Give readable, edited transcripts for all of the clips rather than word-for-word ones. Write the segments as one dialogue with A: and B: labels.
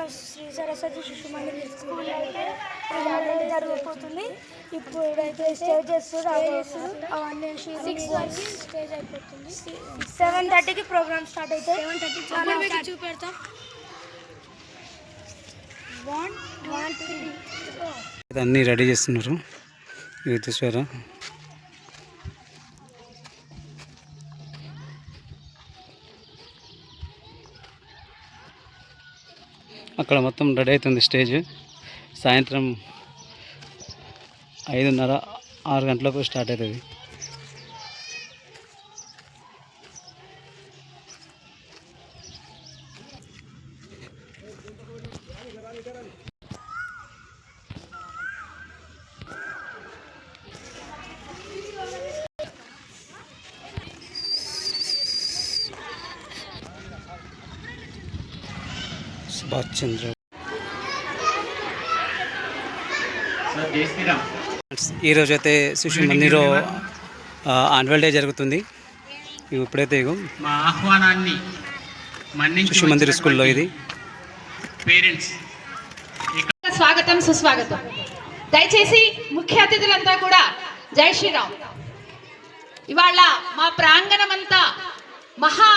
A: మన శ్రీ సరస్వతి శిశు మందిర్ స్కూల్ అయితే జరగబోతుంది. ఇప్పుడైతే స్టేజెస్ అవన్నీ 6 వరకు స్టేజ్ అయిపోతుంది. 7:30కి ప్రోగ్రామ్ స్టార్ట్ అయితే 7:30 చూపెడతాం. 1 2 3
B: అన్నీ రెడీ చేస్తున్నారు. ఇది చూసారా, అక్కడ మొత్తం రెడీ అవుతుంది స్టేజ్. సాయంత్రం 5:30 6 గంటలకు స్టార్ట్ అవుతుంది. సుభాష్ చంద్ర ఈరోజు అయితే శిశు మందిర్లో యాన్యువల్ డే జరుగుతుంది. ఇప్పుడైతే
C: మా ఆహ్వానాన్ని
B: శిశు మందిర్ స్కూల్లో ఇది
C: పేరెంట్స్
D: స్వాగతం సుస్వాగతం. దయచేసి ముఖ్య అతిథులంతా కూడా జై శ్రీరామ్. ఇవాళ మా ప్రాంగణం అంతా మహా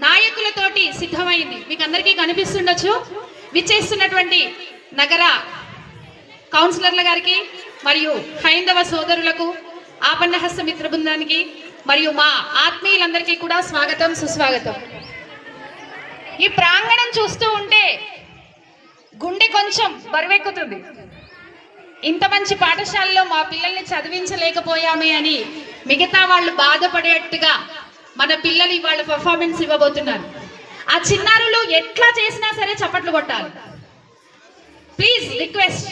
D: నాయకులతోటి సిద్ధమైంది. మీకు అందరికీ కనిపిస్తుండొచ్చు. విచ్చేస్తున్నటువంటి నగర కౌన్సిలర్ల గారికి మరియు హైందవ సోదరులకు, ఆపన్నహస్త మిత్ర బృందానికి మరియు మా ఆత్మీయులందరికీ కూడా స్వాగతం సుస్వాగతం. ఈ ప్రాంగణం చూస్తూ ఉంటే గుండె కొంచెం బరువెక్కుతుంది. ఇంత మంచి పాఠశాలలో మా పిల్లల్ని చదివించలేకపోయామే అని మిగతా వాళ్ళు బాధపడేట్టుగా మన పిల్లలు ఇవాళ పర్ఫార్మెన్స్ ఇవ్వబోతున్నారు. ఆ చిన్నారులు ఎట్లా చేసినా సరే చప్పట్లు కొట్టాలి. ప్లీజ్ రిక్వెస్ట్,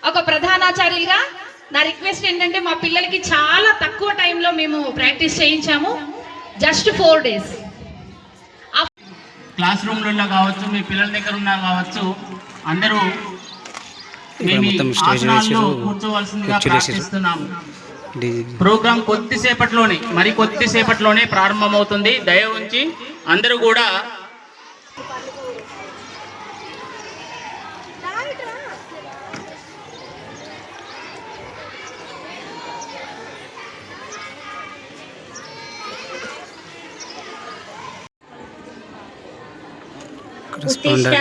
D: ఒక ప్రధానాచార్యులుగా నా రిక్వెస్ట్ ఏంటంటే, మా పిల్లలకి చాలా తక్కువ టైంలో మేము ప్రాక్టీస్ చేయించాము. Just 4 days.
C: క్లాస్ రూమ్లలో కావచ్చు, మీ పిల్లల దగ్గర ఉన్నా కావచ్చు, అందరూ కూర్చోవలసిందిగా ప్రార్థిస్తున్నాము. ప్రోగ్రాం కొద్దిసేపట్లోనే ప్రారంభమవుతుంది. దయ ఉంచి అందరూ కూడా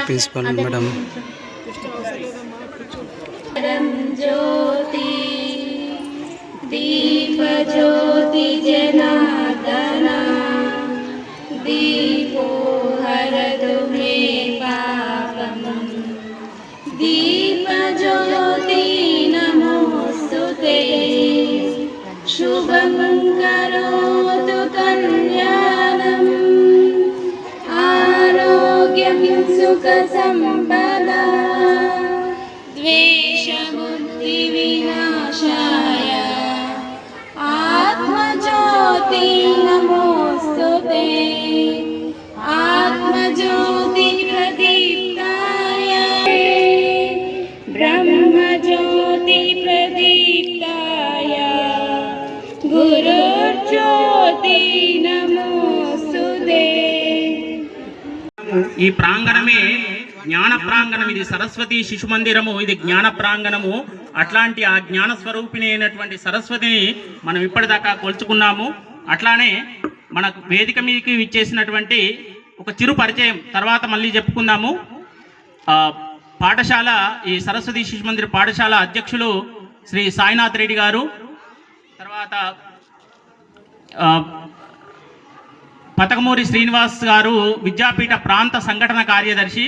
B: ప్రిన్సిపల్ మేడం
E: జ్యోతి दीप ज्योति जनार्दन दीपो हरतु मे पापम दीप ज्योति नमोस्तुते शुभं करोतु कल्याणम् आरोग्यं सुख संपदा द्वेषबुद्धि विनाशाय आत्मज्योति नमोस्तुते आत्मज्योति प्रदीप्ताय ब्रह्मज्योति प्रदीप्ताय गुरुज्योति नमोस्तुते.
C: ఈ ప్రాంగణమే జ్ఞాన ప్రాంగణం. ఇది సరస్వతి శిశు మందిరము, ఇది జ్ఞాన ప్రాంగణము. అట్లాంటి ఆ జ్ఞాన స్వరూపిణి అయినటువంటి సరస్వతిని మనం ఇప్పటిదాకా కొలుచుకున్నాము. అట్లానే మన వేదిక మీదకి ఇచ్చేసినటువంటి ఒక చిరు పరిచయం తర్వాత మళ్ళీ చెప్పుకుందాము. పాఠశాల, ఈ సరస్వతి శిశు మందిర పాఠశాల అధ్యక్షులు శ్రీ సాయినాథ్ రెడ్డి గారు, తర్వాత పతకమూరి శ్రీనివాస్ గారు విద్యాపీఠ ప్రాంత సంఘటన కార్యదర్శి,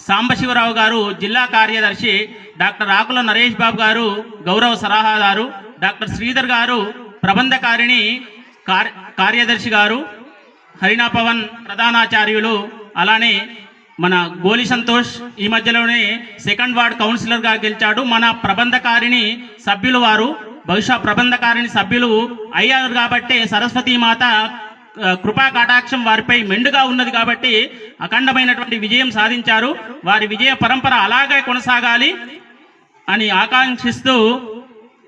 C: సాంబశివరావు గారు జిల్లా కార్యదర్శి, డాక్టర్ ఆకుల నరేష్ బాబు గారు గౌరవ సలహాదారు, డాక్టర్ శ్రీధర్ గారు ప్రబంధకారిణి కార్యదర్శి గారు, హరినా పవన్ ప్రధానాచార్యులు, అలానే మన గోలి సంతోష్ ఈ మధ్యలోనే 2nd వార్డ్ కౌన్సిలర్గా గెలిచాడు. మన ప్రబంధకారిణి సభ్యులు వారు, బహుశా ప్రబంధకారిణి సభ్యులు అయ్యారు కాబట్టి సరస్వతీ మాత కృపా కటాక్షం వారిపై మెండుగా ఉన్నది కాబట్టి అఖండమైనటువంటి విజయం సాధించారు. వారి విజయ పరంపర అలాగే కొనసాగాలి అని ఆకాంక్షిస్తూ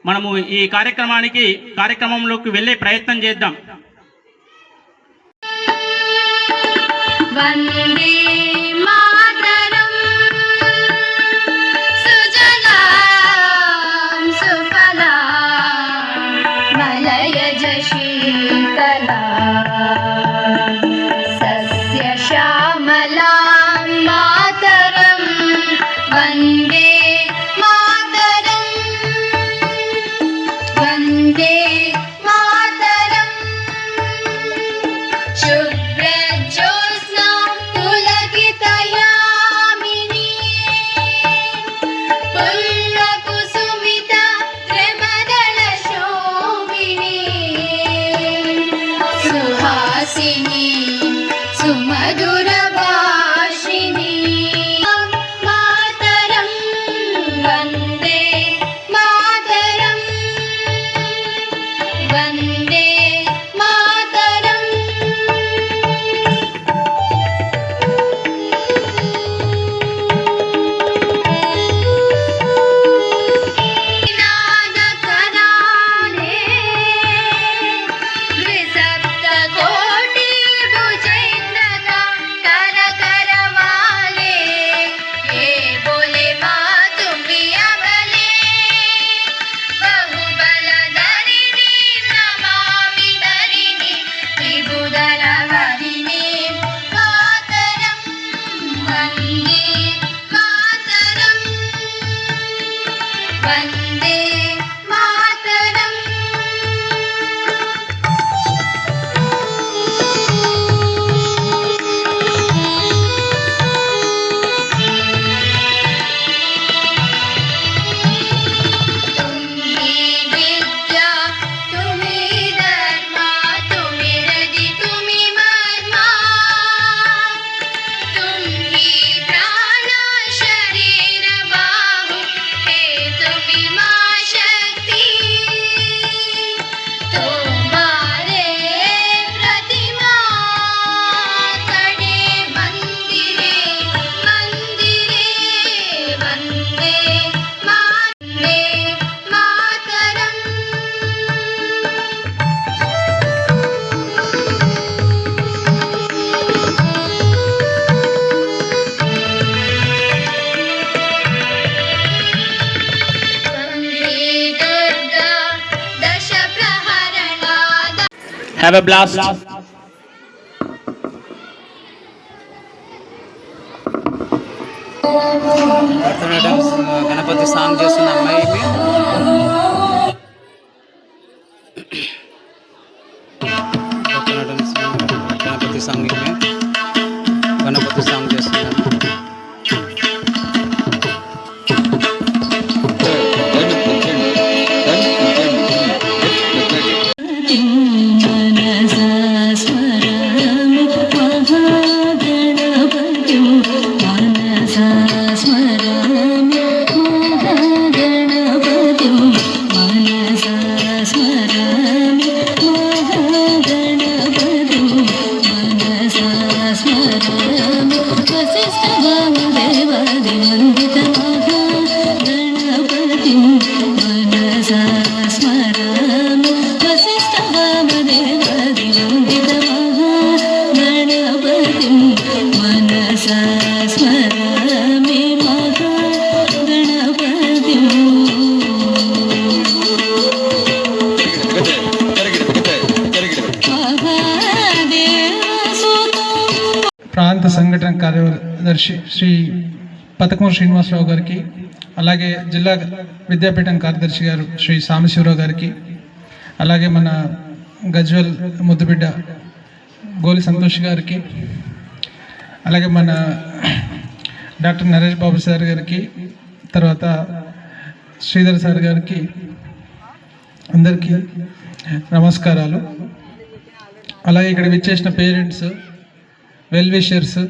C: మనము ఈ కార్యక్రమంలోకి వెళ్ళే ప్రయత్నం చేద్దాం.
E: వందే మాతరం
F: वन्दे मातरम् तुम्ही विद्या तुम्ही धर्मा तुम्ही हृदि तुम्ही मर्मा तुम्ही प्राण शरीर बाहु हे तुम्ही मा शक्ति तुम्हारे प्रतिमा कड़े मंदिरे मंदिरे वंदे मातरम वन्दे दुर्गा दश प्रहरणा
C: have a blast.
B: Bharatanatyam Ganapati song చేస్తున్న అమ్మాయి భరతనాట్యం గణపతి సాంగ్ గణపతి సాంగ్ చేస్తున్నాను.
E: मनसा स्मरामि महागणपतिं मनसा स्मरामि महागणपतिं मनसा स्मरामि महागणपतिं मनसा स्मरामि वसिष्ठवामदेवादिवन्दितमहागणपतिं मनसा स्मरामि वसिष्ठवामदेवादिवन्दितमहागणपतिं मनसा स्मरामि
G: ప్రాంత సంఘటన కార్యదర్శి శ్రీ పతకమూరు శ్రీనివాసరావు గారికి, అలాగే జిల్లా విద్యాపీఠం కార్యదర్శి గారు శ్రీ సాంబశివరావు గారికి, అలాగే మన గజ్వల్ ముద్దుబిడ్డ గోలి సంతోష్ గారికి, అలాగే మన డాక్టర్ నరేష్ బాబు సార్ గారికి, తర్వాత శ్రీధర్ సార్ గారికి, అందరికీ నమస్కారాలు. అలాగే ఇక్కడ విచ్చేసిన పేరెంట్స్, వెల్ విషర్స్,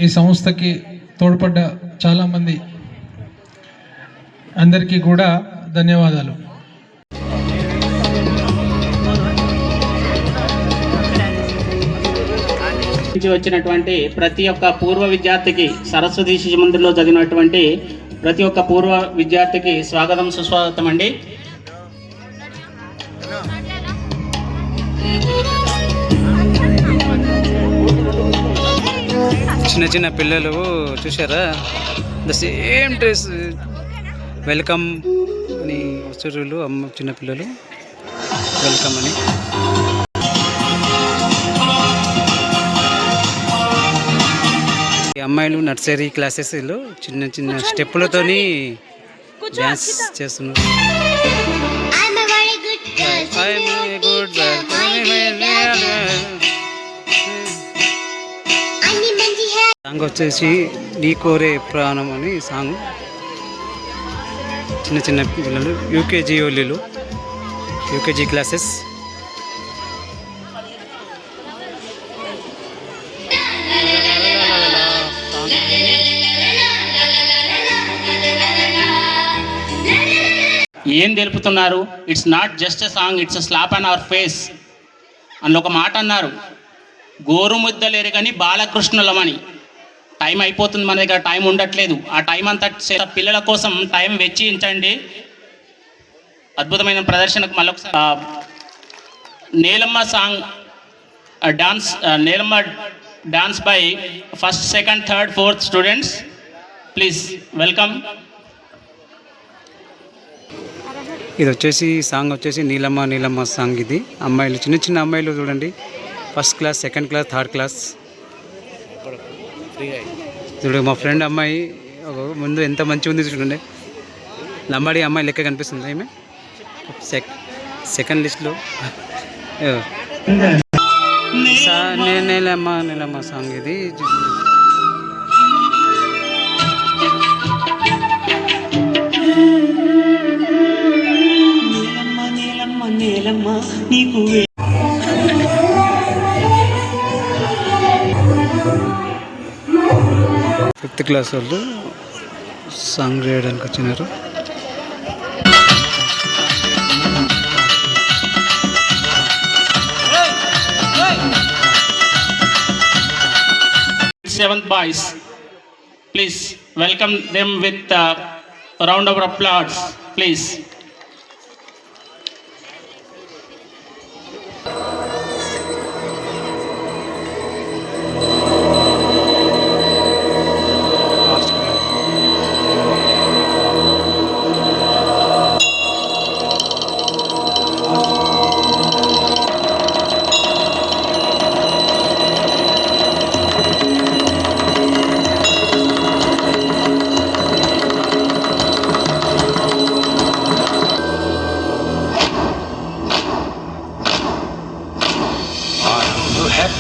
G: ఈ సంస్థకి తోడ్పడ్డ చాలామంది అందరికీ కూడా ధన్యవాదాలు.
C: నుంచి వచ్చినటువంటి ప్రతి ఒక్క పూర్వ విద్యార్థికి, సరస్వతి శిశు మందిర్లో చదివినటువంటి ప్రతి ఒక్క పూర్వ విద్యార్థికి స్వాగతం సుస్వాగతం అండి.
B: చిన్న చిన్న పిల్లలు చూసారా, ద సేమ్ డ్రెస్ వెల్కమ్ అని వస్తువులు, అమ్మ చిన్నపిల్లలు వెల్కమ్ అని. ఈ అమ్మాయిలు నర్సరీ క్లాసెస్లో చిన్న చిన్న స్టెప్పులతోని డ్యాన్స్ చేస్తున్నారు. సాంగ్ వచ్చేసి నీ కోరే ప్రాణం అని సాంగ్. చిన్న చిన్న పిల్లలు, యూకేజీ ఓలీలు, యూకేజీ క్లాసెస్.
C: ఏం తెలుపుతున్నారు? It's not just a song, it's a slab on hour face. అందులో ఒక మాట అన్నారు, గోరుముద్దలేరు కానీ బాలకృష్ణులమని. టైం అయిపోతుంది, మన దగ్గర టైం ఉండట్లేదు. ఆ టైం అంతా పిల్లల కోసం టైం వెచ్చించండి. అద్భుతమైన ప్రదర్శనకు మళ్ళొకసారి Nelamma song dance, Nelamma dance by first, second, third, fourth students. Please welcome.
B: ఇది వచ్చేసి సాంగ్ వచ్చేసి నీలమ్మ నీలమ్మ సాంగ్. ఇది అమ్మాయిలు, చిన్న చిన్న అమ్మాయిలు చూడండి, first class, second class, third class. చూడు మా ఫ్రెండ్ అమ్మాయి ముందు ఎంత మంచిగా ఉంది చూడండి. లంబాడి అమ్మాయి లెక్క కనిపిస్తుంది ఈమె సెకండ్ లిస్ట్లో. నీలమ్మ సాంగ్ ఇది. ఫిఫ్త్ క్లాస్ వాళ్ళు సాంగ్ చేయడానికి వచ్చినారు.
C: Seventh boys, please welcome them with a round of applause, please.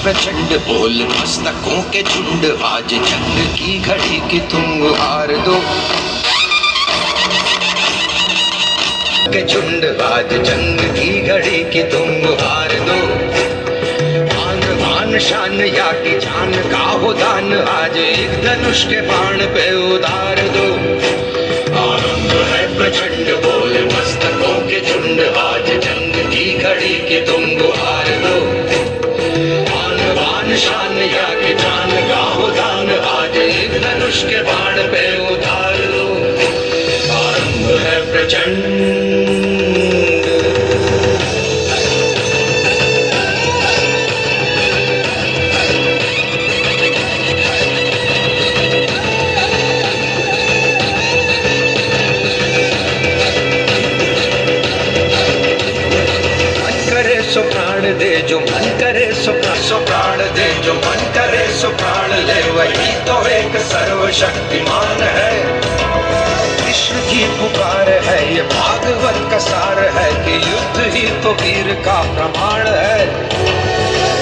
H: प्रचंड बोल मस्तकों के झुंड आज जंग की घड़ी की तुम हार दो के झुंड आज जंग की घड़ी की तुम हार दो आन बान शान या की जान का हो दान आज एक धनुष के बाण पे उतार दो आनंद है प्रचंड बोल मस्तकों के झुंड आज जंग की घड़ी की तुम हार दो शान या के जान गाहो दान आज एक धनुष के बाण पे उतार दो आरंभ है प्रचंड सो प्राण दे जो मन करे सो प्राण दे जो मन करे सो प्राण ले वही तो एक सर्वशक्तिमान है कृष्ण की पुकार है ये भागवत का सार है कि युद्ध ही तो वीर का प्रमाण है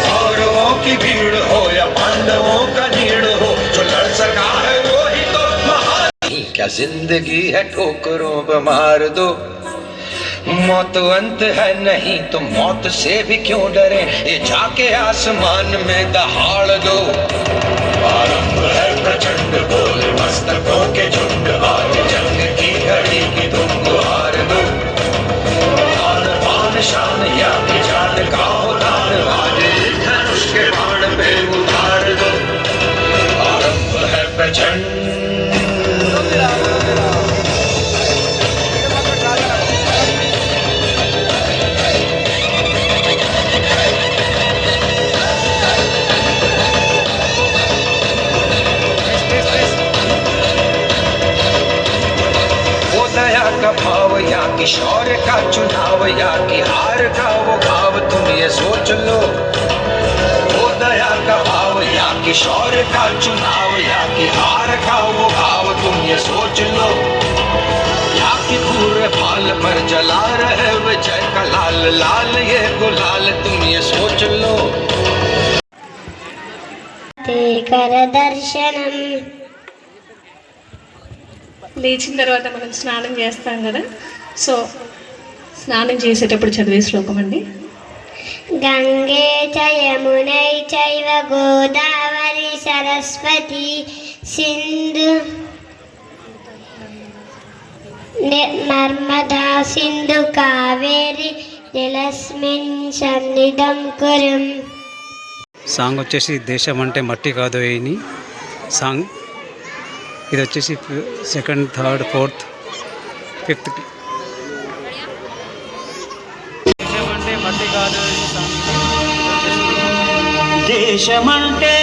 H: कौरवों की भीड़ हो या पांडवों का नीड़ हो जो लड़ सका है वो ही तो महान क्या जिंदगी है ठोकरों पे मार दो मौत अंत है नहीं तो मौत से भी क्यों डरे ये जाके आसमान में दहाड़ दो आरंभ है प्रचंड बोल मस्तकों के झुंड आज जंग की घड़ी की तुम हार दो आन बान शान या की जान का हो दान आज धनुष के बाण पे उतार दो आरंभ है प्रचंड का भाव या कि शौर्य का चुनाव या कि हार का वो भाव तुम ये सोच लो वो दया का भाव या कि शौर्य का चुनाव या कि हार का वो भाव तुम ये सोच लो या कि पूरे फाल पर जला रहे विजय का लाल लाल ये गुलाल तुम ये सोच लो
A: कर दर्शनम
D: లేచిన తర్వాత మనం స్నానం చేస్తాం కదా. సో స్నానం చేసేటప్పుడు చదివే శ్లోకం అండి.
A: గంగే చ యమునై చైవ గోదావరి సరస్వతి సింధు నర్మదా సింధు కావేరి జలస్మిన్ సన్నిధం కురుం.
B: సాంగ్ వచ్చేసి దేశం అంటే మట్టి కాదు అని సాంగ్. ఇది వచ్చేసి సెకండ్ థర్డ్ ఫోర్త్ ఫిఫ్త్. దేశమంటే మట్టి కాదు దేశమంటే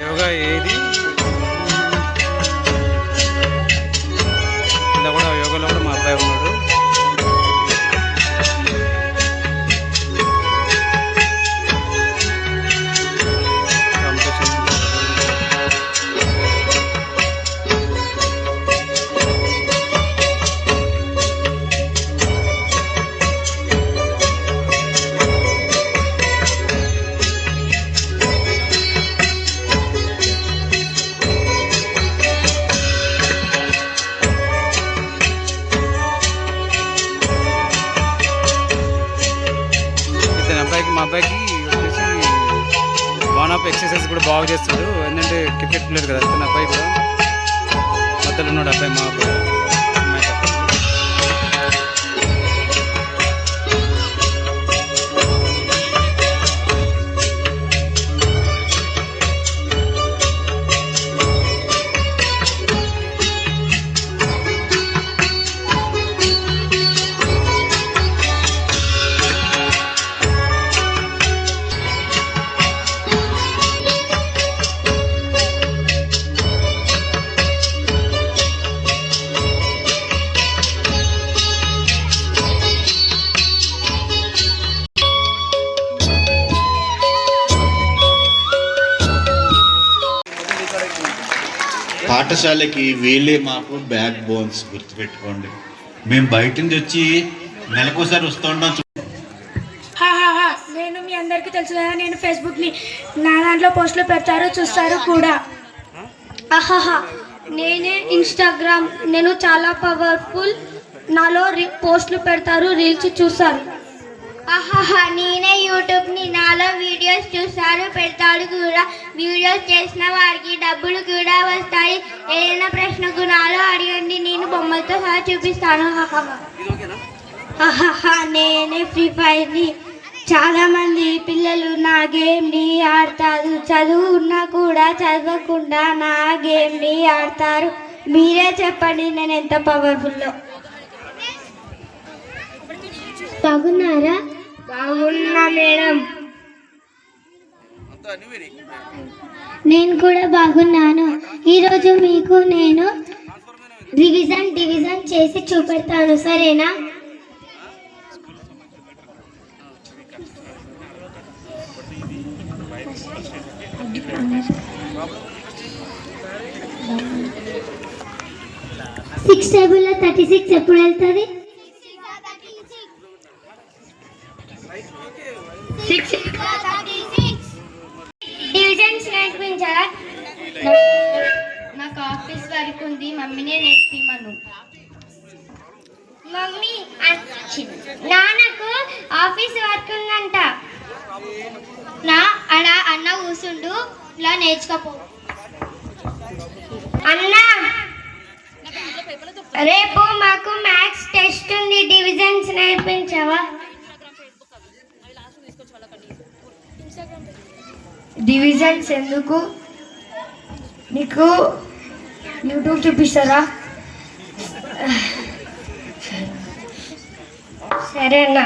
B: యోగా ఏది ఇలా కూడా యోగాలో కూడా మా అబ్బాయి ఉన్నాడు. ఆఫ్ ఎక్సర్సైజ్ కూడా బాగా చేస్తాడు. ఎందుకంటే క్రికెట్ ప్లేయర్ కదా తన అబ్బాయి కూడా. మధ్యలో ఉన్నాడు అబ్బాయి మా అబ్బాయి.
I: పాఠశాలకి వీళ్ళే మాకు బ్యాక్ బోన్స్, గుర్తుపెట్టుకోండి. మేము బయట నుంచి వచ్చి నెలకోసారి వస్తుంటాం.
A: నేను మీ అందరికీ తెలుసు కదా, నేను ఫేస్బుక్ని నా దాంట్లో పోస్టులు పెడతారు, చూస్తారు కూడా. ఆహాహా, నేనే ఇన్స్టాగ్రామ్, నేను చాలా పవర్ఫుల్. నాలో పోస్టులు పెడతారు, రీల్స్ చూస్తారు. ఆహాహా, నేనే యూట్యూబ్ని, నాలో వీడియోస్ చూస్తారు, పెడతాడు కూడా. వీడియోస్ చేసిన వారికి డబ్బులు కూడా వస్తాయి. ఏదైనా ప్రశ్నకు నాలో అడగండి, నేను బొమ్మలతో సహా చూపిస్తాను. ఆహాహా, నేనే ఫ్రీ ఫైర్ని. చాలా మంది పిల్లలు నా గేమ్ని ఆడతారు. చదువు ఉన్నా కూడా చదవకుండా నా గేమ్ని ఆడతారు. మీరే చెప్పండి నేను ఎంత పవర్ఫుల్లో. బాగున్నారా? బాగున్నా మేడం. నేను కూడా బాగున్నాను. ఈరోజు మీకు నేను డివిజన్ చేసి చూపెడతాను, సరేనా? సిక్స్ టేబుల్ 36 ఎప్పుడు వెళ్తుంది? డివిజన్స్ నేర్పించారా? నాకు ఆఫీస్ వర్క్ ఉంది, మమ్మీనే నేర్పిమను. మమ్మీ, నాన్నకు ఆఫీస్ వర్క్ ఉందంట. అన్న కూసుండు, ఇలా నేర్చుకోపో. అన్నా, రేపు మాకు మ్యాథ్స్ టెస్ట్ ఉంది, డివిజన్స్ నేర్పించవా? డివిజన్స్ ఎందుకు? నీకు యూట్యూబ్ చూపిస్తారా? సరే అన్నా.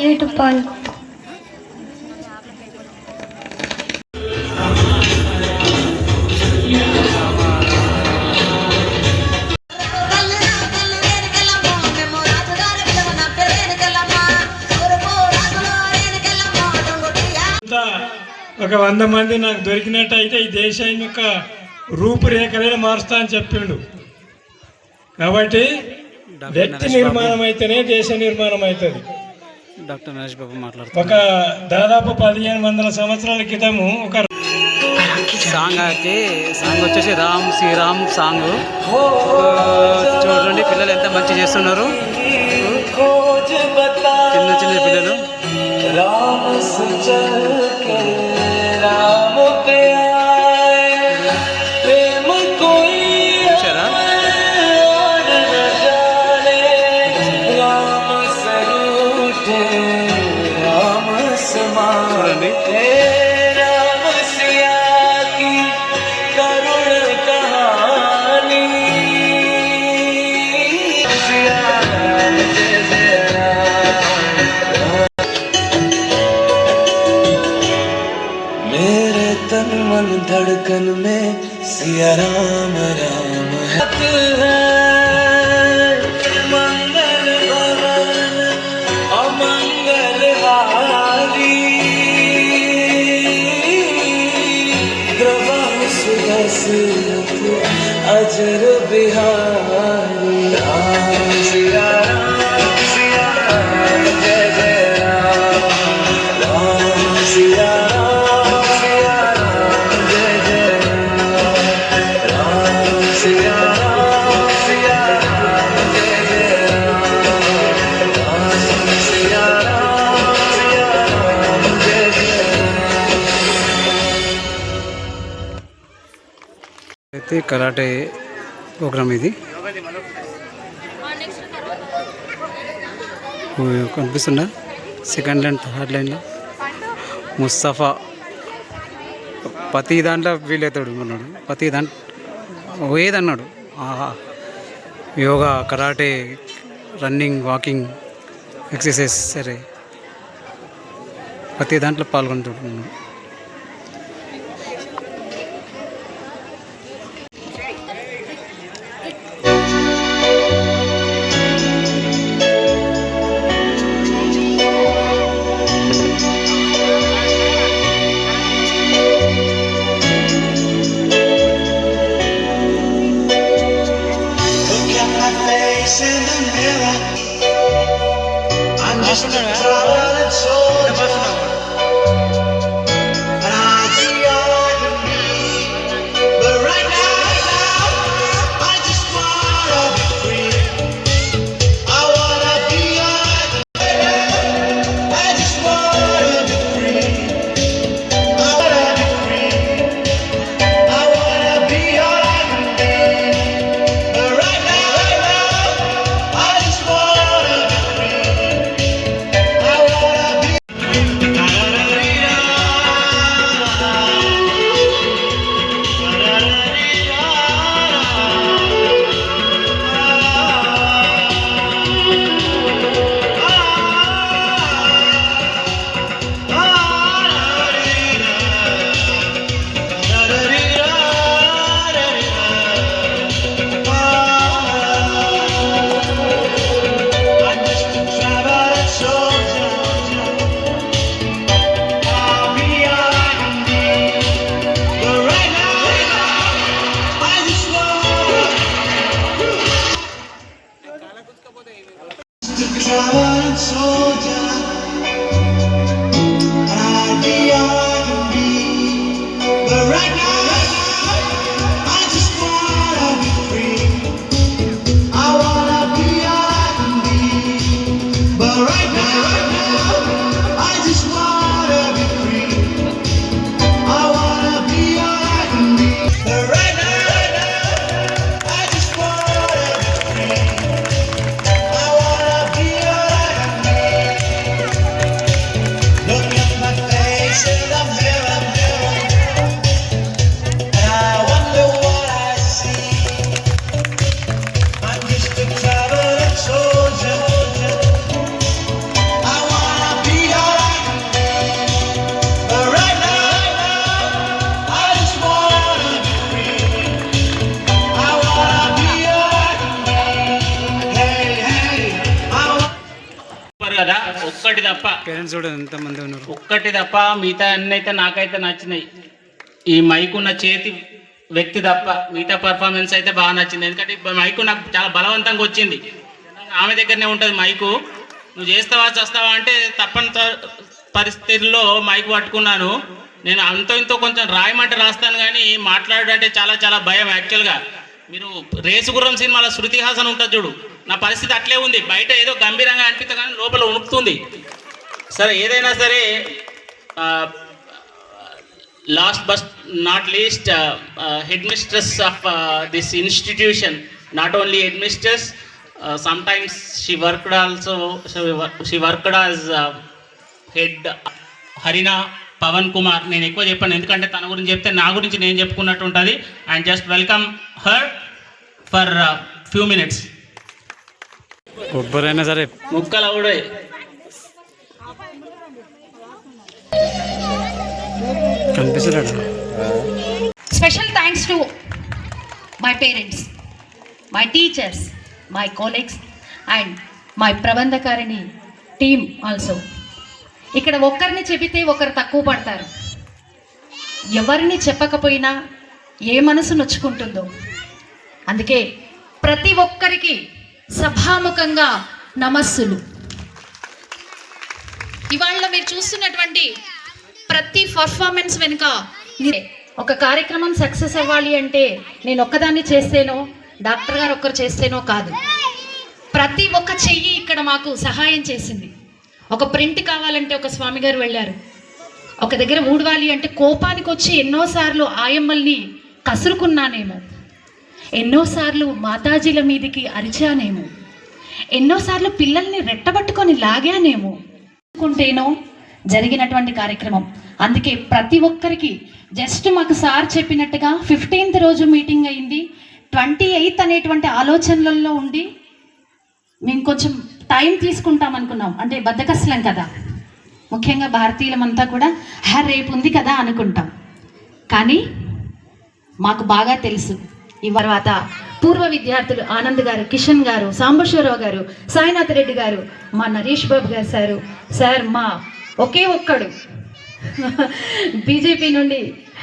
A: YouTube on.
J: ఒక 100 మంది నాకు దొరికినట్టు అయితే ఈ దేశం యొక్క రూపురేఖలే మారుస్తా అని చెప్పిండు. కాబట్టి వ్యక్తి నిర్మాణం అయితేనే దేశ నిర్మాణం అవుతుంది.
B: డాక్టర్ నరేష్ బాబు మాట్లాడుతారు.
J: ఒక దాదాపు 1500 సంవత్సరాల క్రితము ఒక
B: సాంగ్ వచ్చేసి రామ్ శ్రీరామ్ సాంగ్. చూడండి పిల్లలు ఎంత మంచి చేస్తున్నారు. చిన్న చిన్న పిల్లలు. చూసారా? చూడండి.
H: धड़कन में सिया राम राम है। मंगल भवन अमंगल हारी द्रवा सुदसरथ अजर बिहारी राम सिया राम जय जय राम राम सिया राम
B: అయితే కరాటే ప్రోగ్రామ్ ఇది. కనిపిస్తుందా సెకండ్ లైన్ థర్డ్ లైన్లో ముస్తఫా ప్రతి దాంట్లో వీలవుతాడు అన్నాడు. ప్రతి దాంట్లో ఏదన్నాడు, yoga, karate, running, walking, exercise, సరే ప్రతి దాంట్లో పాల్గొంటున్నాడు.
C: కదా ఒక్కటి తప్ప,
B: పేరెంట్స్ కూడా ఎంతమంది ఉన్నారు,
C: ఒక్కటి తప్ప మిగతా అన్ని అయితే నాకైతే నచ్చినాయి. ఈ మైక్ ఉన్న చేతి వ్యక్తి తప్ప మిగతా పర్ఫార్మెన్స్ అయితే బాగా నచ్చింది. ఎందుకంటే మైకు నాకు చాలా బలవంతంగా వచ్చింది. ఆమె దగ్గరనే ఉంటుంది మైకు. నువ్వు చేస్తావా చేస్తావా అంటే తప్పని పరిస్థితుల్లో మైక్ పట్టుకున్నాను. నేను అంతో ఇంతో కొంచెం రాయమంటే రాస్తాను, కానీ మాట్లాడంటే చాలా చాలా భయం. యాక్చువల్గా మీరు రేసు గుర్రం సినిమాలో శృతి హాసన్ ఉంటుంది చూడు, నా పరిస్థితి అట్లే ఉంది. బయట ఏదో గంభీరంగా అనిపిస్తుంది కానీ లోపల ఉణుకుతుంది. సరే, ఏదైనా సరే, last but not least, headmistress of this institution, not only headmistress, sometimes she worked as head హరినా పవన్ కుమార్. నేను ఎక్కువ చెప్పాను ఎందుకంటే తన గురించి చెప్తే నా గురించి నేను చెప్పుకున్నట్టు ఉంటుంది. And just welcome her for few minutes.
B: ఎవ్వరైనా సరే
C: ముక్కలు అవుడే.
B: కనిపిస్తున్నాడు.
K: Special thanks to my parents, my teachers, my colleagues and my Prabandhakarini team also. ఇక్కడ ఒక్కరిని చెబితే ఒకరు తక్కువ పడతారు. ఎవరిని చెప్పకపోయినా ఏ మనసు నొచ్చుకుంటుందో. అందుకే ప్రతి ఒక్కరికి సభాముఖంగా నమస్సులు. ఇవాళ మీరు చూస్తున్నటువంటి ప్రతి పర్ఫార్మెన్స్ వెనుక ఒక కార్యక్రమం సక్సెస్ అవ్వాలి అంటే నేను ఒక్కదాన్ని చేస్తేనో, డాక్టర్ గారు ఒక్కరు చేస్తేనో కాదు. ప్రతి ఒక్క చెయ్యి ఇక్కడ మాకు సహాయం చేసింది. ఒక ప్రింట్ కావాలంటే ఒక స్వామి గారు వెళ్ళారు. ఒక దగ్గర ఊడవాలి అంటే కోపానికి వచ్చి ఎన్నోసార్లు ఆయమ్మల్ని కసురుకున్నానేమో. ఎన్నోసార్లు మాతాజీల మీదికి అరిచానేమో, ఎన్నోసార్లు పిల్లల్ని రెట్టబట్టుకొని లాగానేమో అనుకుంటేనో జరిగినటువంటి కార్యక్రమం. అందుకే ప్రతి ఒక్కరికి జస్ట్ మాకు సార్ చెప్పినట్టుగా 15th రోజు మీటింగ్ అయింది, 28th అనేటువంటి ఆలోచనలలో ఉండి మేము కొంచెం టైం తీసుకుంటాం అనుకున్నాం. అంటే బద్దకస్లం కదా, ముఖ్యంగా భారతీయులమంతా కూడా రేపు ఉంది కదా అనుకుంటాం. కానీ మాకు బాగా తెలుసు ఈ తర్వాత పూర్వ విద్యార్థులు ఆనంద్ గారు, కిషన్ గారు, సాంబశివరావు గారు, సాయినాథ్ రెడ్డి గారు, మా నరేష్ బాబు గారు సార్ మా ఒకే ఒక్కడు బీజేపీ నుండి,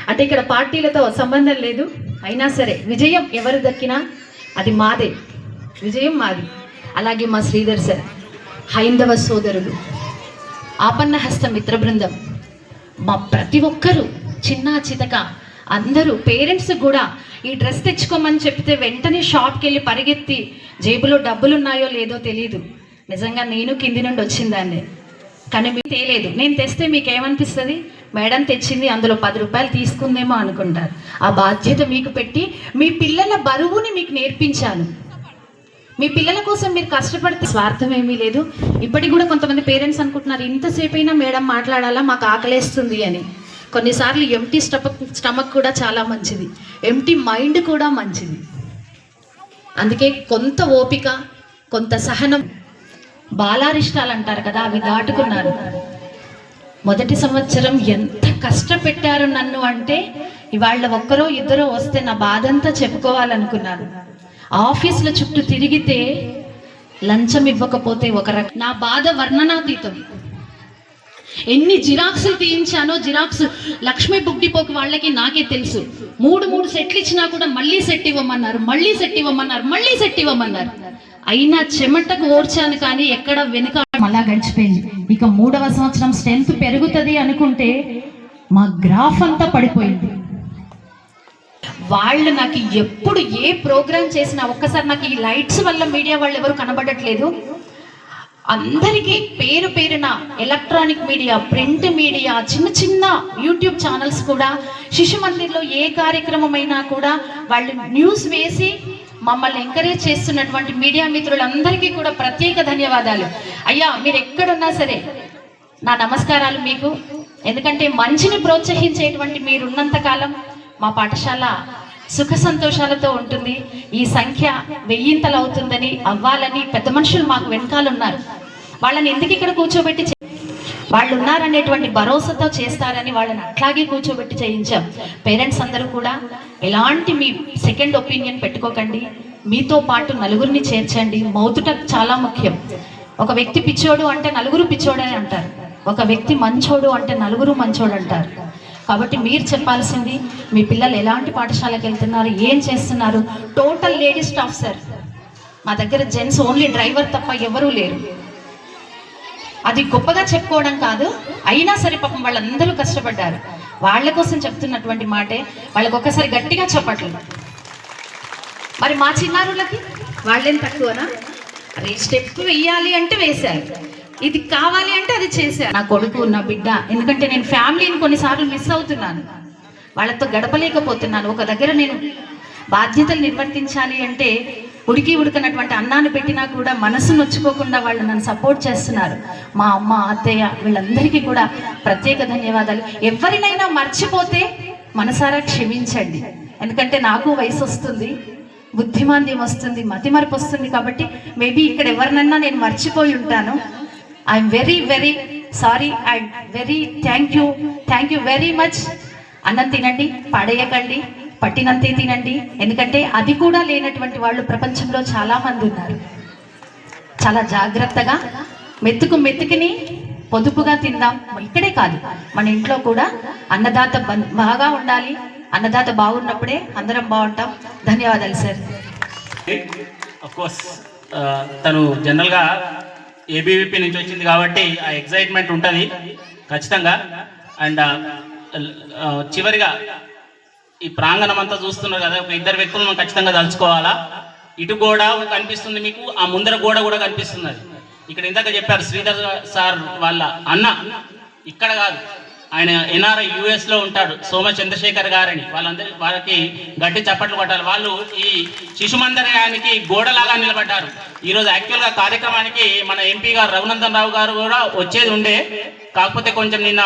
K: అంటే ఇక్కడ పార్టీలతో సంబంధం లేదు, అయినా సరే విజయం ఎవరు దక్కినా అది మాదే, విజయం మాది. అలాగే మా శ్రీధర్ సార్, హైందవ సోదరులు, ఆపన్న హస్త మిత్ర బృందం, మా ప్రతి ఒక్కరూ చిన్న చితక అందరూ పేరెంట్స్ కూడా ఈ డ్రెస్ తెచ్చుకోమని చెప్తే వెంటనే షాప్కి వెళ్ళి పరిగెత్తి జేబులో డబ్బులు ఉన్నాయో లేదో తెలియదు. నిజంగా నేను కింది నుండి వచ్చిందాన్ని, కానీ మీకు తెలియదు. నేను తెస్తే మీకు ఏమనిపిస్తుంది? మేడం తెచ్చింది, అందులో 10 రూపాయలు తీసుకుందేమో అనుకుంటారు. ఆ బాధ్యత మీకు పెట్టి మీ పిల్లల బరువుని మీకు నేర్పించాను. మీ పిల్లల కోసం మీరు కష్టపడితే స్వార్థం ఏమీ లేదు. ఇప్పటికి కూడా కొంతమంది పేరెంట్స్ అనుకుంటున్నారు ఇంతసేపు అయినా మేడం మాట్లాడాలా, మాకు ఆకలేస్తుంది అని. కొన్నిసార్లు ఎంటీ స్టమక్ కూడా చాలా మంచిది, ఎంటీ మైండ్ కూడా మంచిది. అందుకే కొంత ఓపిక, కొంత సహనం, బాలారిష్టాలు అంటారు కదా, అవి దాటుకున్నారు. మొదటి సంవత్సరం ఎంత కష్టపెట్టారు నన్ను అంటే, ఇవాళ ఒక్కరో ఇద్దరో వస్తే నా బాధంతా చెప్పుకోవాలనుకున్నాను. ఆఫీసుల చుట్టూ తిరిగితే లంచం ఇవ్వకపోతే నా బాధ వర్ణనాతీతం. ఎన్ని జిరాక్సులు తీయించానో, జిరాక్స్ లక్ష్మీ బుక్ డిపోకి వాళ్ళకి నాకే తెలుసు. 3 సెట్లు ఇచ్చినా కూడా మళ్ళీ సెట్ ఇవ్వమన్నారు, మళ్ళీ సెట్ ఇవ్వమన్నారు, మళ్ళీ సెట్ ఇవ్వమన్నారు. అయినా చెమటకు ఓర్చాను, కానీ ఎక్కడ వెనుక మళ్ళా గడిచిపోయింది. ఇక 3వ సంవత్సరం స్ట్రెంత్ పెరుగుతుంది అనుకుంటే మా గ్రాఫ్ అంతా పడిపోయింది. వాళ్ళు నాకు ఎప్పుడు ఏ ప్రోగ్రామ్ చేసినా, ఒక్కసారి నాకు ఈ లైట్స్ వల్ల మీడియా వాళ్ళు ఎవరు కనబడట్లేదు, అందరికీ పేరు పేరున ఎలక్ట్రానిక్ మీడియా, ప్రింట్ మీడియా, చిన్న చిన్న యూట్యూబ్ ఛానల్స్ కూడా శిశు మందిర్లో ఏ కార్యక్రమం అయినా కూడా వాళ్ళు న్యూస్ వేసి మమ్మల్ని ఎంకరేజ్ చేస్తున్నటువంటి మీడియా మిత్రులందరికీ కూడా ప్రత్యేక ధన్యవాదాలు. అయ్యా, మీరు ఎక్కడున్నా సరే నా నమస్కారాలు మీకు. ఎందుకంటే మంచిని ప్రోత్సహించేటువంటి మీరున్నంత కాలం మా పాఠశాల సుఖ సంతోషాలతో ఉంటుంది. ఈ సంఖ్య 1000 అవుతుందని, అవ్వాలని పెద్ద మనుషులు మాకు వెనకాలన్నారు. వాళ్ళని ఎందుకు ఇక్కడ కూర్చోబెట్టి, వాళ్ళు ఉన్నారనేటువంటి భరోసాతో చేస్తారని వాళ్ళని అట్లాగే కూర్చోబెట్టి చేయించాం. పేరెంట్స్ అందరూ కూడా ఎలాంటి మీ సెకండ్ ఒపీనియన్ పెట్టుకోకండి, మీతో పాటు నలుగురిని చేర్చండి. మౌతుట చాలా ముఖ్యం. ఒక వ్యక్తి పిచ్చోడు అంటే నలుగురు పిచ్చోడు అని అంటారు, ఒక వ్యక్తి మంచోడు అంటే నలుగురు మంచోడు అంటారు. కాబట్టి మీరు చెప్పాల్సింది, మీ పిల్లలు ఎలాంటి పాఠశాలకు వెళ్తున్నారు, ఏం చేస్తున్నారు. టోటల్ లేడీస్ స్టాఫ్ సార్, మా దగ్గర జెంట్స్ ఓన్లీ డ్రైవర్ తప్ప ఎవరూ లేరు. అది గొప్పగా చెప్పుకోవడం కాదు, అయినా సరే పాపం వాళ్ళందరూ కష్టపడ్డారు. వాళ్ళ కోసం చెప్తున్నటువంటి మాటే. వాళ్ళకి ఒక్కసారి గట్టిగా చెప్పట్లేదు. మరి మా చిన్నారులకి వాళ్ళేం తక్కువనా? అరే, స్టెప్ వెయ్యాలి అంటే వేశారు, ఇది కావాలి అంటే అది చేశారు. నా కొడుకు, నా బిడ్డ, ఎందుకంటే నేను ఫ్యామిలీని కొన్నిసార్లు మిస్ అవుతున్నాను, వాళ్ళతో గడపలేకపోతున్నాను. ఒక దగ్గర నేను బాధ్యతలు నిర్వర్తించాలి అంటే ఉడకనటువంటి అన్నాన్ని పెట్టినా కూడా మనసు నొచ్చుకోకుండా వాళ్ళు నన్ను సపోర్ట్ చేస్తున్నారు. మా అమ్మ, అత్తయ్య, వీళ్ళందరికీ కూడా ప్రత్యేక ధన్యవాదాలు. ఎవరినైనా మర్చిపోతే మనసారా క్షమించండి, ఎందుకంటే నాకు వయసు వస్తుంది, బుద్ధిమాంద్యం వస్తుంది, మతిమరుపు వస్తుంది. కాబట్టి మేబీ ఇక్కడ ఎవరినైనా నేను మర్చిపోయి ఉంటాను. I'm very very sorry and very thank you very much. అన్నం తినండి, పడేయకండి, పట్టినంతే తినండి, ఎందుకంటే అది కూడా లేనటువంటి వాళ్ళు ప్రపంచంలో చాలా మంది ఉన్నారు. చాలా జాగ్రత్తగా మెతుకుని పొదుపుగా తిందాం. ఇక్కడే కాదు, మన ఇంట్లో కూడా అన్నదాత బాగా ఉండాలి. అన్నదాత బాగున్నప్పుడే అందరం బాగుంటాం. ధన్యవాదాలు సార్.
C: అఫ్కోర్స్ తను జనరల్గా ఏబీవీపీ నుంచి వచ్చింది కాబట్టి ఆ ఎగ్జైట్మెంట్ ఉంటుంది ఖచ్చితంగా. అండ్ చివరిగా ఈ ప్రాంగణం అంతా చూస్తున్నారు కదా, ఒక 2 వ్యక్తులు మనం ఖచ్చితంగా తలుచుకోవాలా. ఇటు గోడ కనిపిస్తుంది మీకు, ఆ ముందర గోడ కూడా కనిపిస్తుంది. ఇక్కడ ఇందాక చెప్పారు శ్రీధర్ సార్ వాళ్ళ అన్న, ఇక్కడ కాదు ఆయన ఎన్ఆర్ఐ యుఎస్లో ఉంటాడు, సోమ చంద్రశేఖర్ గారని. వాళ్ళకి గట్టి చప్పట్లు కొట్టాలి. వాళ్ళు ఈ శిశు మందిరానికి గోడలాగా నిలబడ్డారు. ఈరోజు యాక్చువల్గా కార్యక్రమానికి మన ఎంపీ గారు రఘునందన్ రావు గారు కూడా వచ్చేది ఉండే, కాకపోతే కొంచెం నిన్న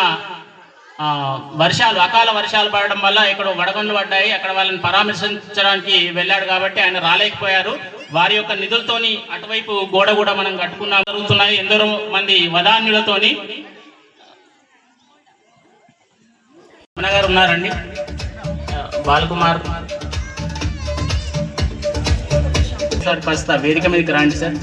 C: అకాల వర్షాలు పడడం వల్ల ఇక్కడ వడగండ్లు పడ్డాయి, అక్కడ వాళ్ళని పరామర్శించడానికి వెళ్ళాడు కాబట్టి ఆయన రాలేకపోయారు. వారి యొక్క నిధులతోని అటువైపు గోడ కూడా మనం కట్టుకున్నాం. జరుగుతున్నాయి ఎందరో మంది వదాన్యులతోని. గారు ఉన్నారండి, బాలకుమార్ సార్, కాస్త వేదిక మీదకి రండి సార్.